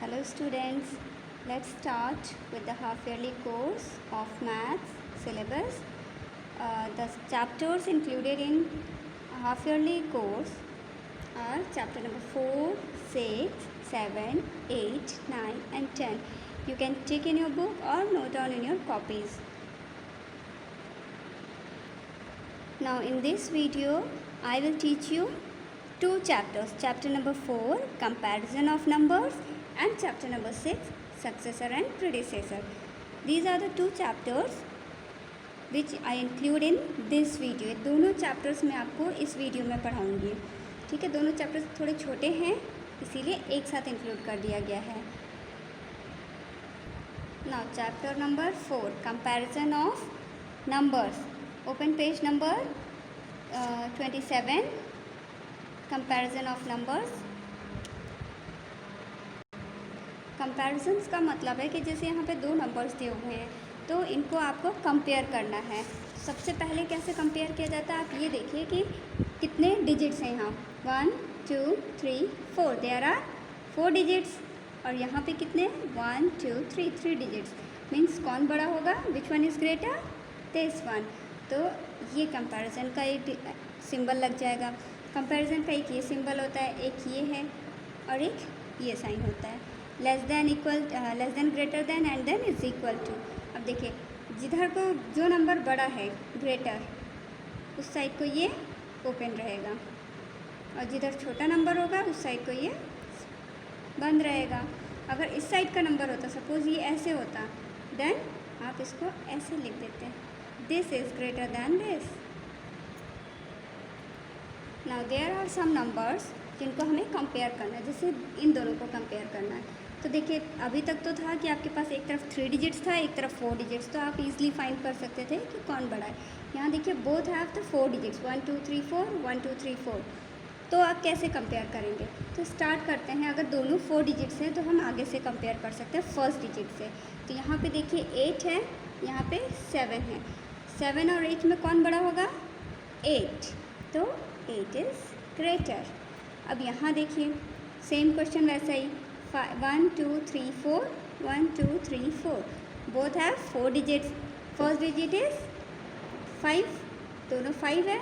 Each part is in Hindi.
Hello students, let's start with the half-yearly course of maths syllabus. The chapters included in half-yearly course are chapter number 4, 6, 7, 8, 9 and 10. You can take in your book or note down in your copies. Now in this video, I will teach you two chapters. Chapter number 4, comparison of numbers, and chapter number 6, successor and predecessor. These are the two chapters which I include in this video. दोनों chapters मैं आपको इस वीडियो में पढ़ाऊँगी. ठीक है, दोनों chapters थोड़े छोटे हैं इसीलिए एक साथ include कर दिया गया है. Now chapter number 4, comparison of numbers. Open page number 27. Comparison of numbers. Comparisons का मतलब है कि जैसे यहाँ पे दो नंबर्स दिए हुए हैं तो इनको आपको कंपेयर करना है. सबसे पहले कैसे कंपेयर किया जाता है, आप ये देखिए कि कितने डिजिट्स हैं यहाँ. 1 2 3 4. There are 4 digits. और यहाँ पे कितने 1 2 3 डिजिट्स. मीन्स कौन बड़ा होगा, विच one is greater, this one. तो ये कंपैरिजन का एक सिंबल लग जाएगा. कंपैरिजन का एक ये सिंबल होता है, एक ये है और एक ये साइन होता है. Less than, equal, less than, greater than and then is equal to. अब देखिए जिधर को जो नंबर बड़ा है ग्रेटर, उस साइड को ये ओपन रहेगा और जिधर छोटा नंबर होगा उस साइड को ये बंद रहेगा. अगर इस साइड का नंबर होता, सपोज़ ये ऐसे होता, देन आप इसको ऐसे लिख देते, this is greater than this. Now there are some numbers जिनको हमें कंपेयर करना है, जैसे इन दोनों को कंपेयर करना है. तो देखिए अभी तक तो था कि आपके पास एक तरफ 3 डिजिट्स था, एक तरफ 4 डिजिट्स, तो आप इजीली फाइंड कर सकते थे कि कौन बड़ा है. यहाँ देखिए बोथ हैव द 4 डिजिट्स, 1 2 3 4, 1 2 3 4. तो आप कैसे कंपेयर करेंगे, तो स्टार्ट करते हैं. अगर दोनों 4 डिजिट्स हैं तो हम आगे से कंपेयर कर सकते हैं फर्स्ट डिजिट से. तो यहाँ पे देखिए 8 है, यहाँ पे 7 है. 7 और 8 में कौन बड़ा होगा, 8. तो 8 इज़ ग्रेटर. अब यहाँ देखिए सेम क्वेश्चन वैसा ही, 1 2 3 4, 1 2 3 4. Both have 4 digits. First digit is 5, दोनों 5 है.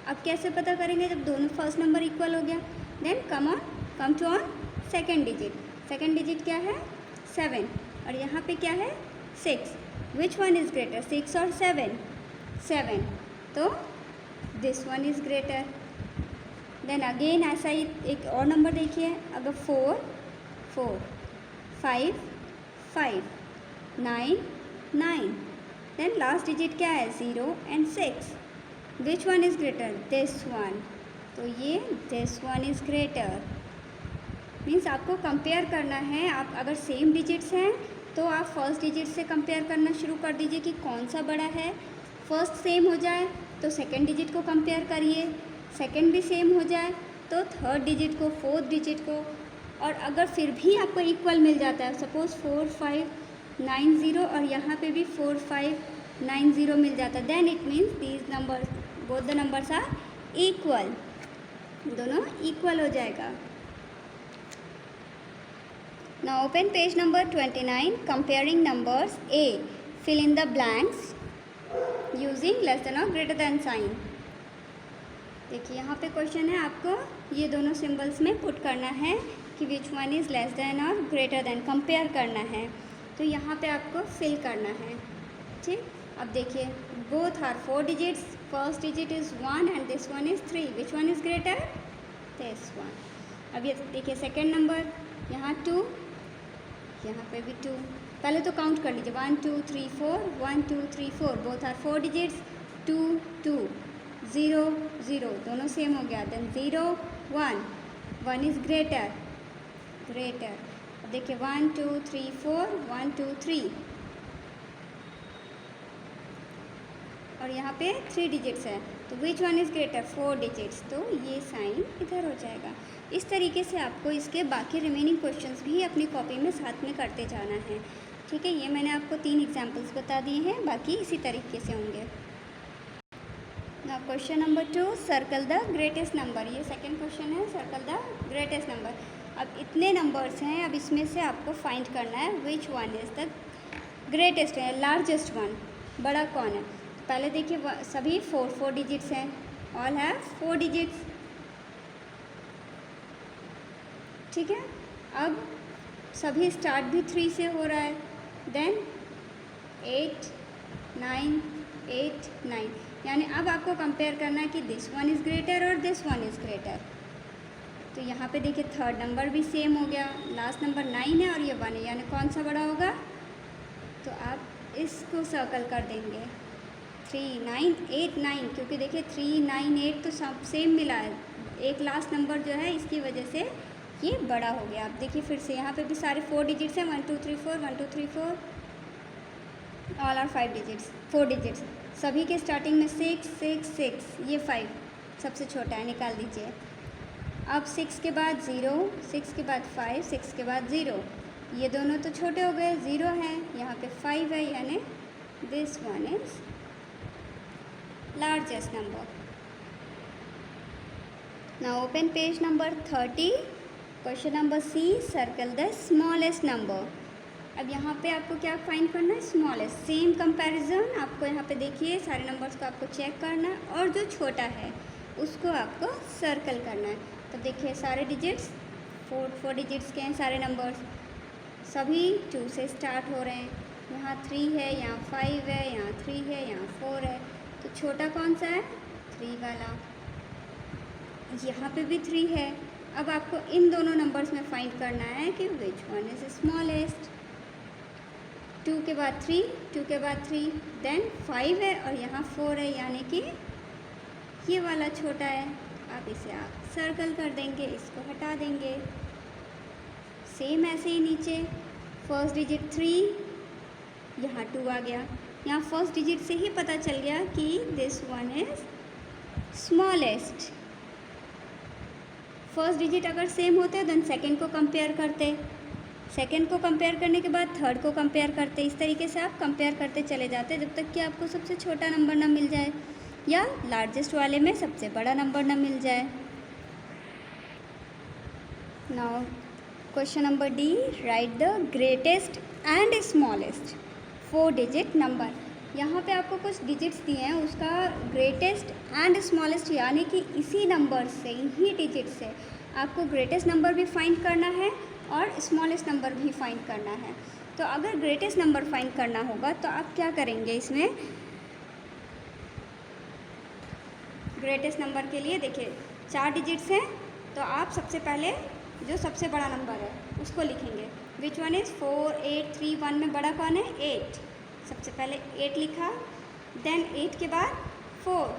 अब कैसे पता करेंगे, जब दोनों फर्स्ट नंबर इक्वल हो गया, then come to on second digit. Second digit क्या है, 7. और यहाँ पे क्या है, 6. विच वन इज़ ग्रेटर, 6 और 7? 7. तो this one is greater. Then again ऐसा ही एक और नंबर देखिए, अगर 4 4, 5 5, 9 9. देन लास्ट डिजिट क्या है, 0 and 6. Which one is greater, this one. तो ये this one is greater. Means आपको कंपेयर करना है. आप अगर सेम डिजिट्स हैं तो आप फर्स्ट डिजिट से कंपेयर करना शुरू कर दीजिए कि कौन सा बड़ा है. फर्स्ट सेम हो जाए तो सेकंड डिजिट को कंपेयर करिए, सेकंड भी सेम हो जाए तो थर्ड डिजिट को, फोर्थ डिजिट को. और अगर फिर भी आपको इक्वल मिल जाता है, सपोज़ 4 5 9 0 और यहाँ पे भी 4 5 9 0 मिल जाता है, then it means these numbers, both the numbers are equal. दोनों इक्वल हो जाएगा. Now open page number 29, comparing numbers. A, fill in the blanks using less than और ग्रेटर देन साइन. देखिए यहाँ पे क्वेश्चन है, आपको ये दोनों सिंबल्स में पुट करना है कि विच वन इज़ लेस देन और ग्रेटर देन, कंपेयर करना है. तो यहाँ पे आपको फिल करना है. ठीक, अब देखिए both are 4 digits. First digit is 1 and this one is 3. Which one is greater, this one. अब ये देखिए सेकेंड नंबर, यहाँ 2, यहाँ पे भी 2. पहले तो काउंट कर लीजिए, 1 2 3 4, 1 2 3 4. Both are 4 digits. 2 2, 0 0, दोनों सेम हो गया. Then 0 1, 1 is greater. अब देखिए 1 2 3 4, 1 2 3. और यहाँ पे 3 डिजिट्स है, तो विच वन इज़ ग्रेटर, 4 डिजिट्स. तो ये साइन इधर हो जाएगा. इस तरीके से आपको इसके बाकी रिमेनिंग क्वेश्चंस भी अपनी कॉपी में साथ में करते जाना है. ठीक है, ये मैंने आपको 3 एग्जाम्पल्स बता दिए हैं, बाकी इसी तरीके से होंगे. Now question number 2, circle the greatest number. ये सेकंड क्वेश्चन है, सर्कल द ग्रेटेस्ट नंबर. अब इतने नंबर्स हैं, अब इसमें से आपको फाइंड करना है विच वन इज़ द ग्रेटेस्ट है, लार्जेस्ट वन, बड़ा कौन है। पहले देखिए सभी 4 डिजिट्स हैं, ऑल हैव 4 डिजिट्स, ठीक है। अब सभी स्टार्ट भी 3 से हो रहा है, देन 8 9 8 9, यानी अब आपको कंपेयर करना है कि दिस वन इज़ ग्रेटर और दिस वन इज़ ग्रेटर। तो यहाँ पे देखिए थर्ड नंबर भी सेम हो गया, लास्ट नंबर 9 है और ये 1 है, यानी कौन सा बड़ा होगा। तो आप इसको सर्कल कर देंगे 3 9 8 9, क्योंकि देखिए 3 9 8 तो सब सेम मिला है, एक लास्ट नंबर जो है इसकी वजह से ये बड़ा हो गया। आप देखिए फिर से यहाँ पे भी सारे 4 डिजिट्स हैं, 1 2 3 4 1 2 3 4, ऑल आर 5 डिजिट्स, 4 डिजिट्स। सभी के स्टार्टिंग में 6 6 6, ये 5 सबसे छोटा है, निकाल दीजिए। अब 6 के बाद 0, 6 के बाद 5, 6 के बाद 0, ये दोनों तो छोटे हो गए, 0 हैं, यहाँ पे 5 है, यानी this one is largest number. Now open page number 30, question number C, circle the smallest number. अब यहाँ पे आपको क्या फाइंड करना है, स्मॉलेस्ट। सेम कंपैरिजन आपको यहाँ पे देखिए सारे नंबर्स को आपको चेक करना है और जो छोटा है उसको आपको सर्कल करना है। तो देखिए सारे डिजिट्स 4 डिजिट्स के हैं, सारे नंबर्स सभी 2 से स्टार्ट हो रहे हैं। यहाँ 3 है, यहाँ 5 है, यहाँ 3 है, यहाँ 4 है, तो छोटा कौन सा है, 3 वाला। यहाँ पे भी 3 है। अब आपको इन दोनों नंबर्स में फाइंड करना है कि विच वन इज स्मॉलेस्ट। 2 के बाद 3, 2 के बाद 3, देन 5 है और यहाँ 4 है, यानी कि ये वाला छोटा है। अब इसे आप सर्कल कर देंगे, इसको हटा देंगे। सेम ऐसे ही नीचे फर्स्ट डिजिट 3, यहाँ 2 आ गया। यहाँ फर्स्ट डिजिट से ही पता चल गया कि this one is smallest. First digit अगर सेम होते देन सेकंड को कंपेयर करते, सेकंड को कंपेयर करने के बाद थर्ड को कंपेयर करते। इस तरीके से आप कंपेयर करते चले जाते जब तक कि आपको सबसे छोटा नंबर ना मिल जाए या लार्जेस्ट वाले में सबसे बड़ा नंबर ना मिल जाए। Now question number D, right the greatest and smallest 4 digit number. यहाँ पे आपको कुछ डिजिट्स दिए हैं, उसका ग्रेटेस्ट एंड स्मॉलेस्ट यानी कि इसी नंबर से, इन्हीं डिजिट से आपको ग्रेटेस्ट नंबर भी फाइंड करना है और स्मॉलेस्ट नंबर भी फाइंड करना है। तो अगर ग्रेटेस्ट नंबर फाइंड करना होगा तो आप क्या करेंगे, इसमें ग्रेटेस्ट नंबर के लिए देखिए 4 डिजिट्स हैं, तो आप सबसे पहले जो सबसे बड़ा नंबर है उसको लिखेंगे। विच वन इज़ 4 8 3 1 में बड़ा कौन है, 8। सबसे पहले 8 लिखा, देन 8 के बाद 4,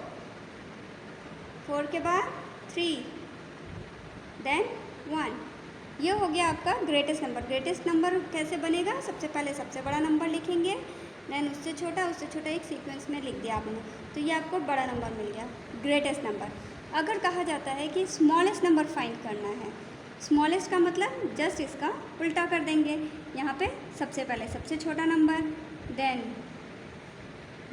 4 के बाद 3, देन 1। ये हो गया आपका ग्रेटेस्ट नंबर। ग्रेटेस्ट नंबर कैसे बनेगा, सबसे पहले सबसे बड़ा नंबर लिखेंगे, देन उससे छोटा एक सीक्वेंस में लिख दिया आपने, तो ये आपको बड़ा नंबर मिल गया, ग्रेटेस्ट नंबर। अगर कहा जाता है कि स्मॉलेस्ट नंबर फाइंड करना है, स्मॉलेस्ट का मतलब जस्ट इसका उल्टा कर देंगे। यहाँ पे सबसे पहले सबसे छोटा नंबर, देन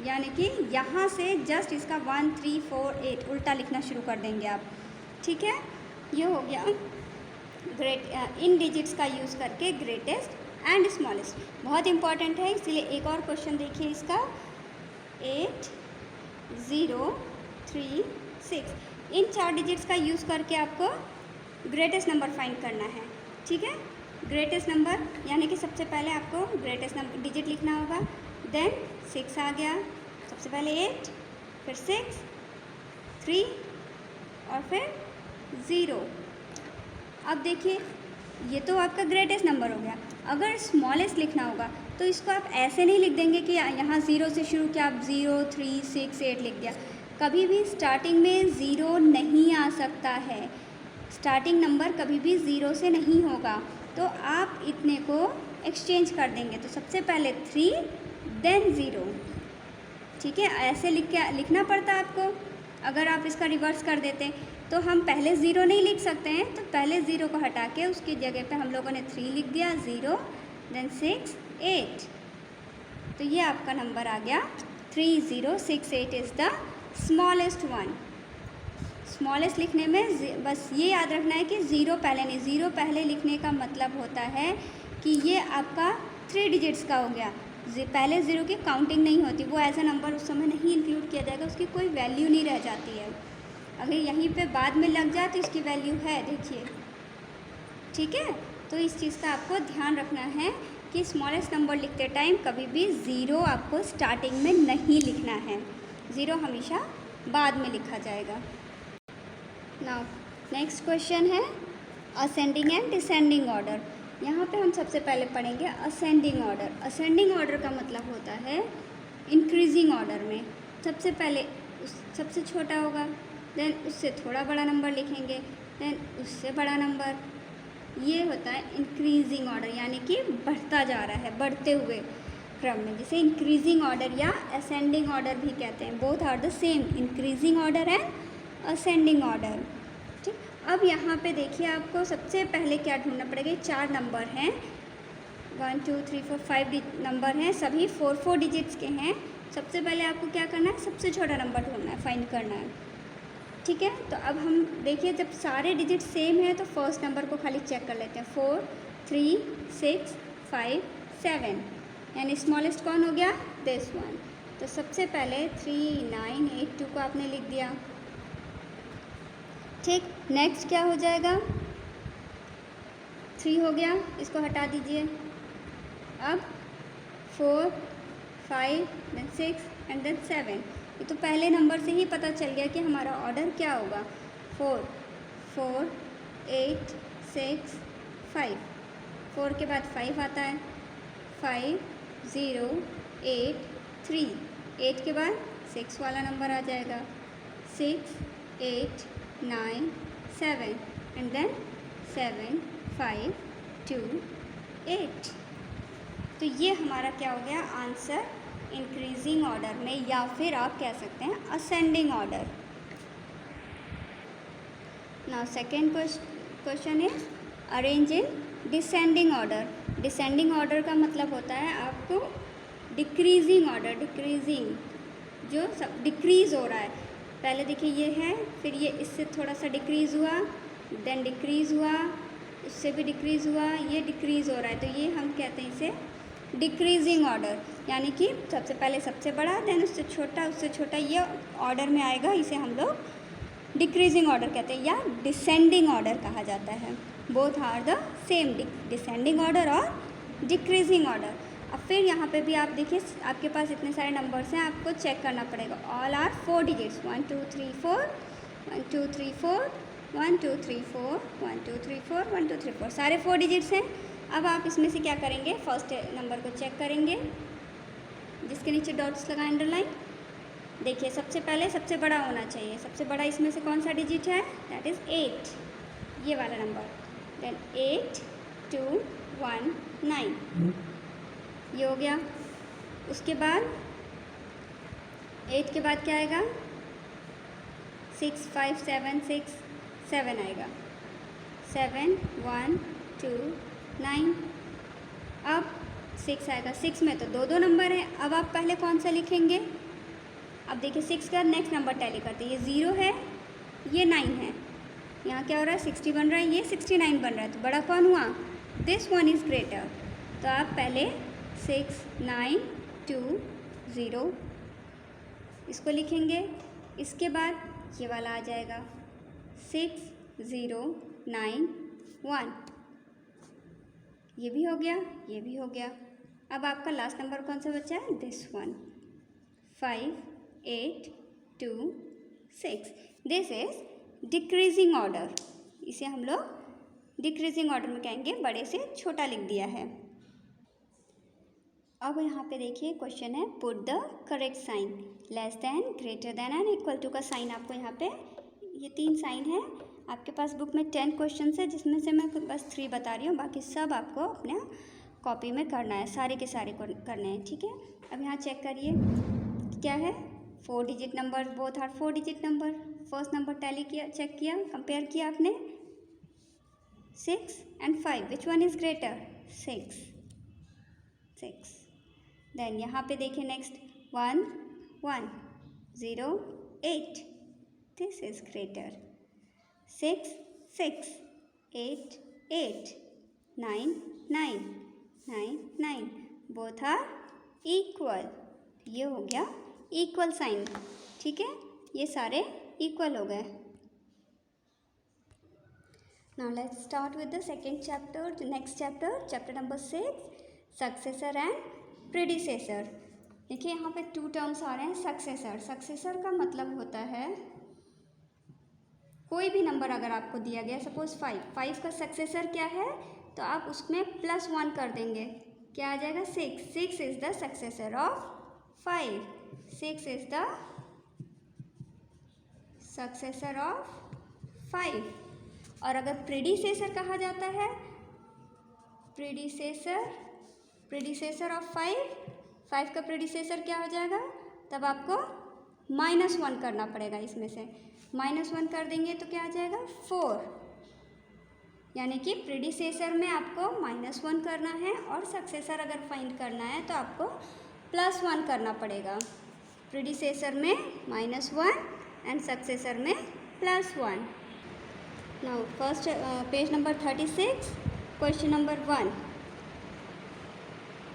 यानी कि यहाँ से जस्ट इसका 1 3 4 8 उल्टा लिखना शुरू कर देंगे आप, ठीक है। ये हो गया इन डिजिट्स का यूज़ करके ग्रेटेस्ट एंड स्मॉलेस्ट, बहुत इंपॉर्टेंट है। इसलिए एक और क्वेश्चन देखिए इसका, 8 0 3 6, इन 4 डिजिट्स का यूज़ करके आपको ग्रेटेस्ट नंबर फाइंड करना है, ठीक है। ग्रेटेस्ट नंबर यानी कि सबसे पहले आपको ग्रेटेस्ट नंबर डिजिट लिखना होगा, देन 6 आ गया, सबसे पहले 8, फिर 6 3 और फिर 0। अब देखिए ये तो आपका ग्रेटेस्ट नंबर हो गया। अगर स्मॉलेस्ट लिखना होगा तो इसको आप ऐसे नहीं लिख देंगे कि यहाँ 0 से शुरू किया, आप 0 3 6 8 लिख दिया। कभी भी स्टार्टिंग में 0 नहीं आ सकता है, स्टार्टिंग नंबर कभी भी 0 से नहीं होगा, तो आप इतने को एक्सचेंज कर देंगे। तो सबसे पहले 3 देन 0, ठीक है। ऐसे लिखना पड़ता आपको। अगर आप इसका रिवर्स कर देते तो हम पहले 0 नहीं लिख सकते हैं, तो पहले 0 को हटा के उसकी जगह पे हम लोगों ने 3 लिख दिया, 0 देन 6 8, तो ये आपका नंबर आ गया 3068 is the smallest one. Smallest लिखने में बस ये याद रखना है कि ज़ीरो पहले नहीं, ज़ीरो पहले लिखने का मतलब होता है कि ये आपका 3 डिजिट्स का हो गया। पहले ज़ीरो की काउंटिंग नहीं होती, वो एज अ नंबर उस समय नहीं इंक्लूड किया जाएगा, उसकी कोई वैल्यू नहीं रह जाती है। अगर यहीं पे बाद में लग जाए तो इसकी वैल्यू है, देखिए, ठीक है। तो इस चीज़ का आपको ध्यान रखना है कि स्मॉलेस्ट नंबर लिखते टाइम कभी भी ज़ीरो आपको स्टार्टिंग में नहीं लिखना है, ज़ीरो हमेशा बाद में लिखा जाएगा। नाउ नेक्स्ट क्वेश्चन है असेंडिंग एंड डिसेंडिंग ऑर्डर। यहाँ पे हम सबसे पहले पढ़ेंगे असेंडिंग ऑर्डर। असेंडिंग ऑर्डर का मतलब होता है इंक्रीजिंग ऑर्डर में सबसे पहले सबसे छोटा होगा, देन उससे थोड़ा बड़ा नंबर लिखेंगे, देन उससे बड़ा नंबर, ये होता है इंक्रीजिंग ऑर्डर, यानी कि बढ़ता जा रहा है, बढ़ते हुए क्रम में, जिसे इंक्रीजिंग ऑर्डर या असेंडिंग ऑर्डर भी कहते हैं। Both are the same, increasing order and ascending order. ठीक, अब यहाँ पे देखिए आपको सबसे पहले क्या ढूंढना पड़ेगा। 4 नंबर हैं, 1 2 3 4 5 नंबर हैं, सभी 4 डिजिट्स के हैं। सबसे पहले आपको क्या करना है, सबसे छोटा नंबर ढूंढना है, फाइंड करना है, ठीक है। तो अब हम देखिए जब सारे डिजिट सेम है तो फर्स्ट नंबर को खाली चेक कर लेते हैं, 4 3 6 5 7, यानी स्मॉलेस्ट कौन हो गया, दिस वन। तो सबसे पहले 3 9 8 2 को आपने लिख दिया, ठीक। नेक्स्ट क्या हो जाएगा, 3 हो गया, इसको हटा दीजिए। अब 4 5 देन 6 एंड देन 7। ये तो पहले नंबर से ही पता चल गया कि हमारा ऑर्डर क्या होगा, 4 4 8 6 5, 4 के बाद 5 आता है, 5 0 8 3, 8 के बाद 6 वाला नंबर आ जाएगा, 6 8 9 7 एंड देन 7 5 2 8। तो ये हमारा क्या हो गया आंसर, इंक्रीजिंग ऑर्डर में, या फिर आप कह सकते हैं ascending order. Now second question is arrange in descending order. Descending order का मतलब होता है आपको डिक्रीजिंग ऑर्डर, डिक्रीजिंग, जो सब डिक्रीज़ हो रहा है। पहले देखिए ये है, फिर ये इससे थोड़ा सा डिक्रीज़ हुआ, देन डिक्रीज़ हुआ, उससे भी डिक्रीज़ हुआ, ये डिक्रीज़ हो रहा है, तो ये हम कहते हैं इसे डिक्रीजिंग ऑर्डर, यानी कि सबसे पहले सबसे बड़ा, देन उससे छोटा, ये ऑर्डर में आएगा, इसे हम लोग डिक्रीजिंग ऑर्डर कहते हैं या डिसेंडिंग ऑर्डर कहा जाता है। Both are the same, descending order और डिक्रीजिंग ऑर्डर। अब फिर यहाँ पे भी आप देखिए आपके पास इतने सारे नंबर्स हैं, आपको चेक करना पड़ेगा। ऑल आर 4 डिजिट्स, 1 2 3 4 1 2 3 4 1 2 3 4 1 2 3 4 1 2 3 4, सारे 4 डिजिट्स हैं। अब आप इसमें से क्या करेंगे, फर्स्ट नंबर को चेक करेंगे, जिसके नीचे डॉट्स लगा अंडरलाइन। देखिए सबसे पहले सबसे बड़ा होना चाहिए, सबसे बड़ा इसमें से कौन सा डिजिट है, दैट इज़ 8, ये वाला नंबर, देन 8 2 1 9, ये हो गया। उसके बाद 8 के बाद क्या आएगा, 6 5 7 6 7 आएगा, 7 1 2 9, अब 6 आएगा। 6 में तो 2 नंबर हैं, अब आप पहले कौन सा लिखेंगे, अब देखिए 6 का नेक्स्ट नंबर टैली करते हैं, ये 0 है, ये 9 है, यहाँ क्या हो रहा है 60 बन रहा है, ये 69 बन रहा है, तो बड़ा कौन हुआ, दिस वन इज़ ग्रेटर। तो आप पहले 6 9 2 0 इसको लिखेंगे, इसके बाद ये वाला आ जाएगा 6 0 9 1, ये भी हो गया, ये भी हो गया। अब आपका लास्ट नंबर कौन सा बचा है, this one, 5 8 2 6, this is decreasing order, इसे हम लोग डिक्रीजिंग ऑर्डर में कहेंगे, बड़े से छोटा लिख दिया है। अब यहाँ पे देखिए क्वेश्चन है put the correct sign, less than, greater than and equal to का साइन आपको यहाँ पे ये 3 साइन है। आपके पास बुक में 10 क्वेश्चन है, जिसमें से मैं बस 3 बता रही हूँ, बाकी सब आपको अपने कॉपी में करना है, सारे के सारे करने हैं, ठीक है। अब यहाँ चेक करिए क्या है, 4 digit number, both are 4 digit number. First number tally किया, चेक किया, कंपेयर किया आपने, 6 and 5, which one is greater, 6। Then यहाँ पे देखिए next 1 1 0 8, this is greater. 6 6, 8 8, 9 9, 9 9, both are equal. ये हो गया इक्वल साइन, ठीक है, ये सारे इक्वल हो गए। Now let's start with the second chapter, next chapter, chapter number 6, successor and predecessor. देखिए यहाँ पे 2 टर्म्स आ रहे हैं। सक्सेसर, सक्सेसर का मतलब होता है कोई भी नंबर अगर आपको दिया गया, सपोज 5 का सक्सेसर क्या है, तो आप उसमें +1 कर देंगे, क्या आ जाएगा 6 is the successor of 5, 6 is the successor of 5। और अगर प्रेडिसेसर कहा जाता है, प्रेडिसेसर ऑफ 5 का प्रेडिसेसर क्या हो जाएगा, तब आपको -1 करना पड़ेगा, इसमें से -1 कर देंगे तो क्या आ जाएगा 4, यानी कि प्रेडिसेसर में आपको -1 करना है और सक्सेसर अगर फाइंड करना है तो आपको +1 करना पड़ेगा। प्रेडिसेसर में -1 एंड सक्सेसर में +1। Now first page number 36, question number 1।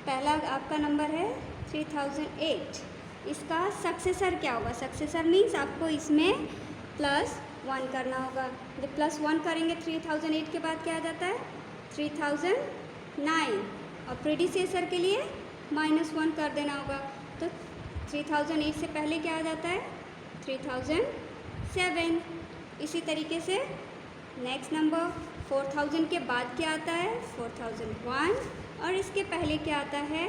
पहला आपका नंबर है 3008, इसका सक्सेसर क्या होगा? सक्सेसर मीन्स आपको इसमें +1 करना होगा। जब +1 करेंगे 3008 के बाद क्या आ जाता है 3009, और प्रेडिसेसर के लिए -1 कर देना होगा, तो 3008 से पहले क्या आ जाता है 3007। इसी तरीके से नेक्स्ट नंबर 4000 के बाद क्या आता है 4001, और इसके पहले क्या आता है,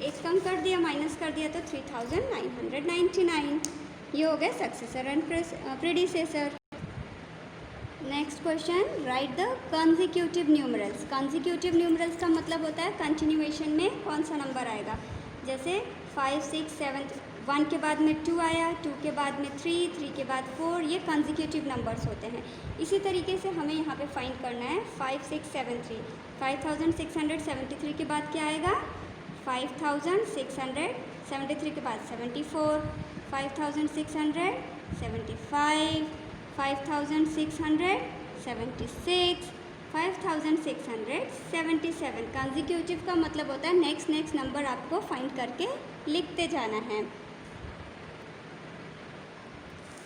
एक कम कर दिया, माइनस कर दिया, तो 3999। ये हो गया successor and predecessor. Next question, right the consecutive numerals. Consecutive numerals का मतलब होता है कंटिन्यूएशन में कौन सा नंबर आएगा। जैसे 5 6 7, 1 के बाद में 2 आया, 2 के बाद में 3, 3 के बाद 4, ये कंसेक्यूटिव नंबर्स होते हैं। इसी तरीके से हमें यहाँ पे फाइंड करना है 5673। 5673 के बाद क्या आएगा 5673 के बाद 74, 5675, 5676, 5677। कंसेक्यूटिव का मतलब होता है नेक्स्ट नंबर आपको फाइंड करके लिखते जाना है।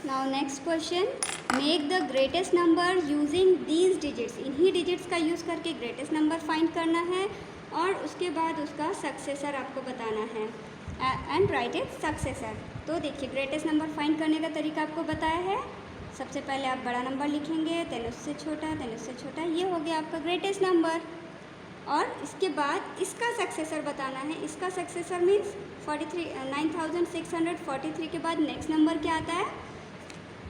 Now next question, make the greatest number using these digits. इन्हीं डिजिट्स का यूज़ करके ग्रेटेस्ट नंबर फाइंड करना है और उसके बाद उसका सक्सेसर आपको बताना है एंड राइट इट सक्सेसर। तो देखिए ग्रेटेस्ट नंबर फाइंड करने का तरीका आपको बताया है। सबसे पहले आप बड़ा नंबर लिखेंगे, देन उससे छोटा, देन उससे छोटा, ये हो गया आपका ग्रेटेस्ट नंबर। और इसके बाद इसका सक्सेसर बताना है। इसका सक्सेसर मीन्स 9643 के बाद नेक्स्ट नंबर क्या आता है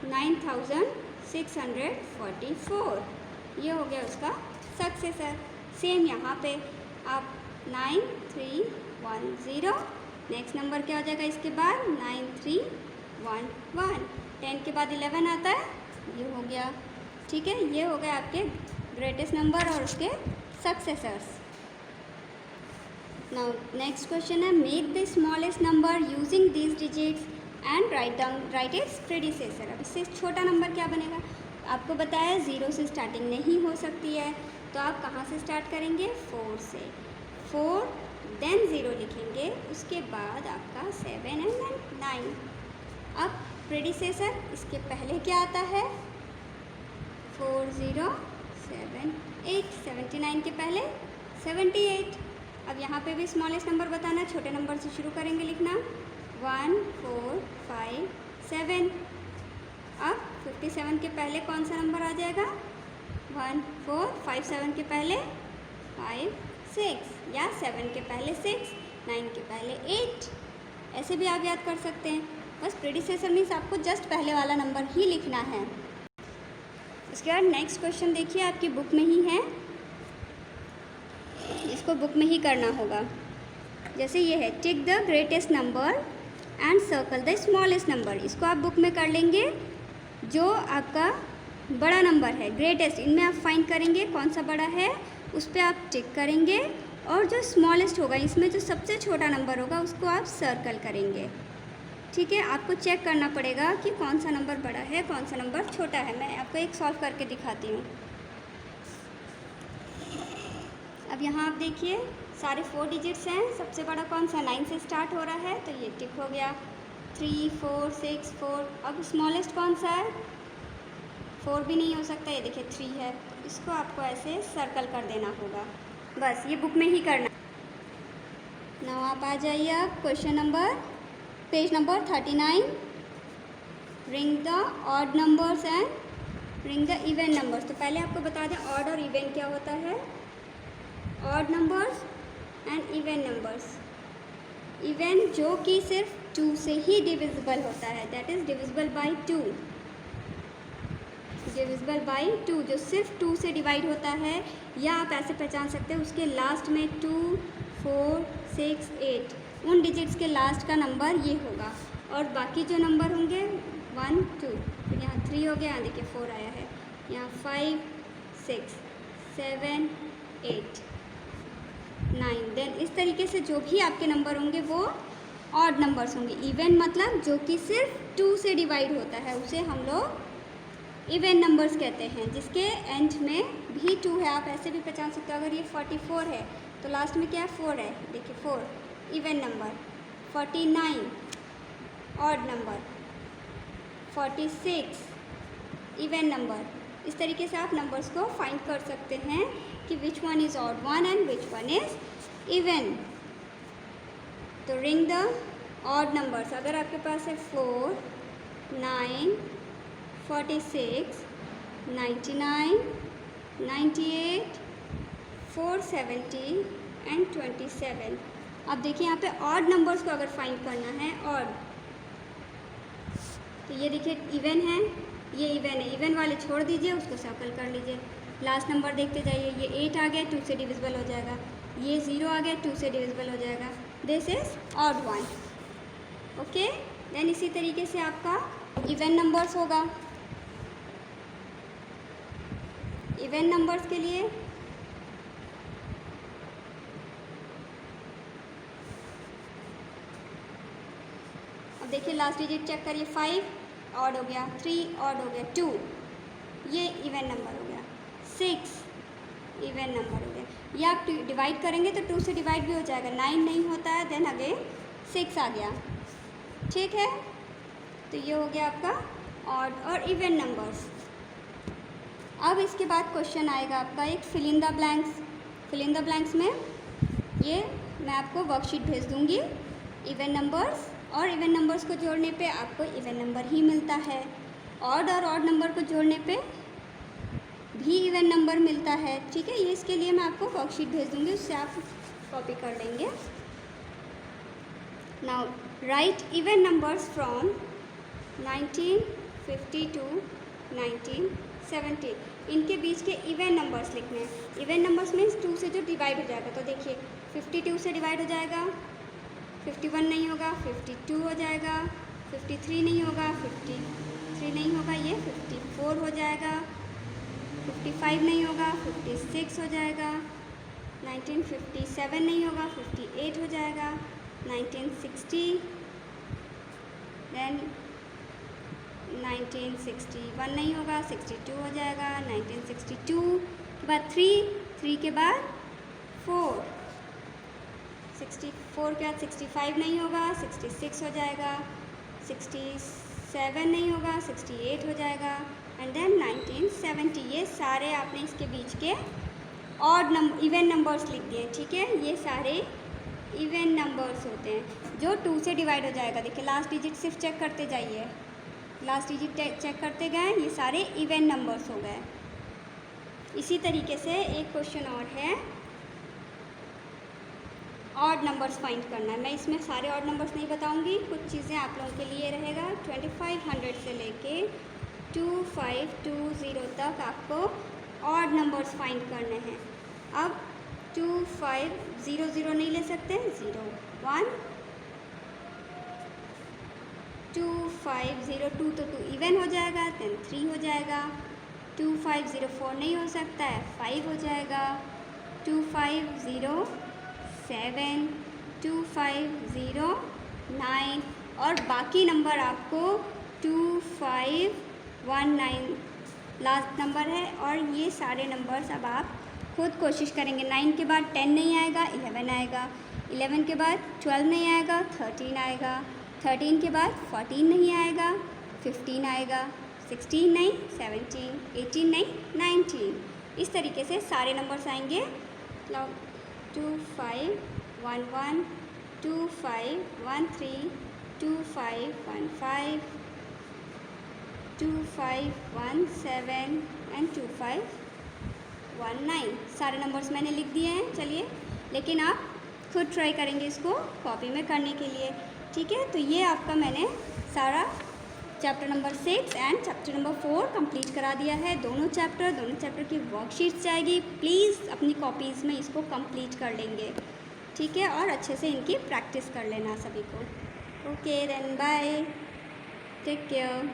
9644। ये हो गया उसका सक्सेसर। सेम यहाँ पे आप 9310, नेक्स्ट नंबर क्या हो जाएगा इसके बाद 9311, 10 के बाद 11 आता है, ये हो गया, ठीक है। ये हो गया आपके ग्रेटेस्ट नंबर और उसके सक्सेसर्स। नाउ नेक्स्ट क्वेश्चन है, make the smallest number using these digits and right it's predecessor. अब इससे छोटा नंबर क्या बनेगा, आपको बताया 0 से स्टार्टिंग नहीं हो सकती है, तो आप कहाँ से स्टार्ट करेंगे 4 से। 4 देन 0 लिखेंगे, उसके बाद आपका 7 एंड 9। अब प्रेडिसेसर इसके पहले क्या आता है 4078, 79 के पहले 78। अब यहाँ पे भी स्मॉलेस्ट नंबर बताना, छोटे नंबर से शुरू करेंगे लिखना 1457। अब 57 के पहले कौन सा नंबर आ जाएगा 1457 के पहले 5 6, या 7 के पहले 6, 9 के पहले 8। ऐसे भी आप याद कर सकते हैं। बस प्रेडिसेसर मीन्स आपको जस्ट पहले वाला नंबर ही लिखना है। इसके बाद नेक्स्ट क्वेश्चन देखिए आपकी बुक में ही है, इसको बुक में ही करना होगा। जैसे ये है, tick the greatest number and circle the smallest number. इसको आप बुक में कर लेंगे। जो आपका बड़ा नंबर है ग्रेटेस्ट, इनमें आप फाइंड करेंगे कौन सा बड़ा है, उस पर आप टिक करेंगे, और जो स्मॉलेस्ट होगा इसमें जो सबसे छोटा नंबर होगा उसको आप सर्कल करेंगे। ठीक है, आपको चेक करना पड़ेगा कि कौन सा नंबर बड़ा है कौन सा नंबर छोटा है। मैं आपको एक सॉल्व करके दिखाती हूँ। अब यहाँ आप देखिए सारे 4 डिजिट्स हैं। सबसे बड़ा कौन सा 9 से स्टार्ट हो रहा है, तो ये टिक हो गया। 3 4 6 4। अब स्मॉलेस्ट कौन सा है, 4 भी नहीं हो सकता, ये देखिए 3 है। इसको आपको ऐसे सर्कल कर देना होगा, बस ये बुक में ही करना। नाउ आप आ जाइए अब question number page number 39। Ring the odd numbers and ring the even numbers. तो पहले आपको बता दें ऑड और इवन क्या होता है। Odd numbers and even numbers. Even जो कि सिर्फ 2 से ही डिविजिबल होता है, that is divisible by 2। Divisible by 2 जो सिर्फ 2 से डिवाइड होता है, या आप ऐसे पहचान सकते हैं उसके लास्ट में 2 4 6 8 उन डिजिट्स के लास्ट का नंबर ये होगा। और बाकी जो नंबर होंगे 1 2, फिर यहाँ 3 हो गया, यहाँ देखिए 4 आया है, यहाँ 5 6 7 8 9। देन इस तरीके से जो भी आपके नंबर होंगे वो ऑड नंबर्स होंगे। इवन मतलब जो कि सिर्फ 2 से डिवाइड होता है उसे हम लोग इवन नंबर्स कहते हैं, जिसके एंड में भी 2 है। आप ऐसे भी पहचान सकते हो, अगर ये 44 है तो लास्ट में क्या है 4 है, देखिए 4 even number. 49 odd number. 46 even number. इस तरीके से आप नंबर्स को फाइंड कर सकते हैं कि विच one is odd one and which one is even. तो रिंग द ऑड नंबर्स। अगर आपके पास है 4 9 46 99 98 470 एंड 27। अब देखिए यहाँ पे ऑड नंबर्स को अगर फाइंड करना है ऑड, तो ये देखिए इवन है, ये इवन है, इवन वाले छोड़ दीजिए, उसको सर्कल कर लीजिए। लास्ट नंबर देखते जाइए, ये 8 आ गया 2 से डिविजिबल हो जाएगा, ये 0 आ गया 2 से डिविजिबल हो जाएगा, this is odd one. Okay, then इसी तरीके से आपका इवन नंबर्स होगा। इवन नंबर्स के लिए अब देखिए लास्ट डिजिट चेक करिए, 5 ऑड हो गया, 3 ऑड हो गया, 2 ये इवन नंबर हो गया, 6 इवन नंबर हो गया। ये आप डिवाइड करेंगे तो 2 से डिवाइड भी हो जाएगा, 9 नहीं होता है, देन अगेन 6 आ गया। ठीक है, तो ये हो गया आपका ऑड और इवन नंबर्स। अब इसके बाद क्वेश्चन आएगा आपका एक fill in the blanks. Fill in the blanks में ये मैं आपको वर्कशीट भेज दूँगी। इवन नंबर्स और इवन नंबर्स को जोड़ने पे आपको इवन नंबर ही मिलता है, ऑड और ऑड नंबर को जोड़ने पे भी इवन नंबर मिलता है। ठीक है, ये इसके लिए मैं आपको वर्कशीट भेज दूँगी, उससे आप कॉपी कर लेंगे। Now right even numbers from 1950 to 1970। इनके बीच के इवन नंबर्स लिखने हैं। इवन नंबर्स मीन्स 2 से जो डिवाइड हो जाएगा, तो देखिए 52 से डिवाइड हो जाएगा, 51 नहीं होगा, 52 हो जाएगा, 53 नहीं होगा, 53 नहीं होगा, ये 54 हो जाएगा, 55 नहीं होगा, 56 हो जाएगा, 1957 नहीं होगा, 58 हो जाएगा, 1960, देन 1961 नहीं होगा, 62 हो जाएगा, 1962 के बाद 3 के बाद 4, 64 के बाद 65 नहीं होगा, 66 हो जाएगा, 67 नहीं होगा, 68 हो जाएगा, एंड देन 1970। ये सारे आपने इसके बीच के ऑड नंबर इवन नंबर्स लिख दिए। ठीक है, ये सारे इवन नंबर्स होते हैं जो 2 से डिवाइड हो जाएगा। देखिए लास्ट डिजिट सिर्फ चेक करते जाइए, लास्ट डिजिट चेक करते गए, ये सारे इवन नंबर्स हो गए। इसी तरीके से एक क्वेश्चन और है, ऑड नंबर्स फाइंड करना है। मैं इसमें सारे ऑड नंबर्स नहीं बताऊंगी, कुछ चीज़ें आप लोगों के लिए रहेगा। 2500 से लेके 2520 तक आपको ऑड नंबर्स फाइंड करने हैं। अब 2500 नहीं ले सकते, 0 1 2502 तो 2 इवन हो जाएगा, देन 3 हो जाएगा। 2504 नहीं हो सकता है, 5 हो जाएगा। 2507 2509 और बाकी नंबर आपको 2519 लास्ट नंबर है। और ये सारे नंबर्स अब आप खुद कोशिश करेंगे। 9 के बाद 10 नहीं आएगा, 11 आएगा। 11 के बाद 12 नहीं आएगा, 13 आएगा। 13 के बाद 14 नहीं आएगा, 15 आएगा। 16 नहीं, 17, 18 नहीं, 19। इस तरीके से सारे नंबर्स आएंगे। 2511, 2513, 2515, 2517 एंड 2519। सारे नंबर्स मैंने लिख दिए हैं। चलिए, लेकिन आप खुद ट्राई करेंगे इसको कॉपी में करने के लिए, ठीक है। तो ये आपका मैंने सारा chapter number 6 and chapter number 4 complete करा दिया है। दोनों चैप्टर की वर्कशीट्स जाएगी। प्लीज़ अपनी कॉपीज़ में इसको कंप्लीट कर लेंगे, ठीक है, और अच्छे से इनकी प्रैक्टिस कर लेना सभी को। Okay then, bye, take care.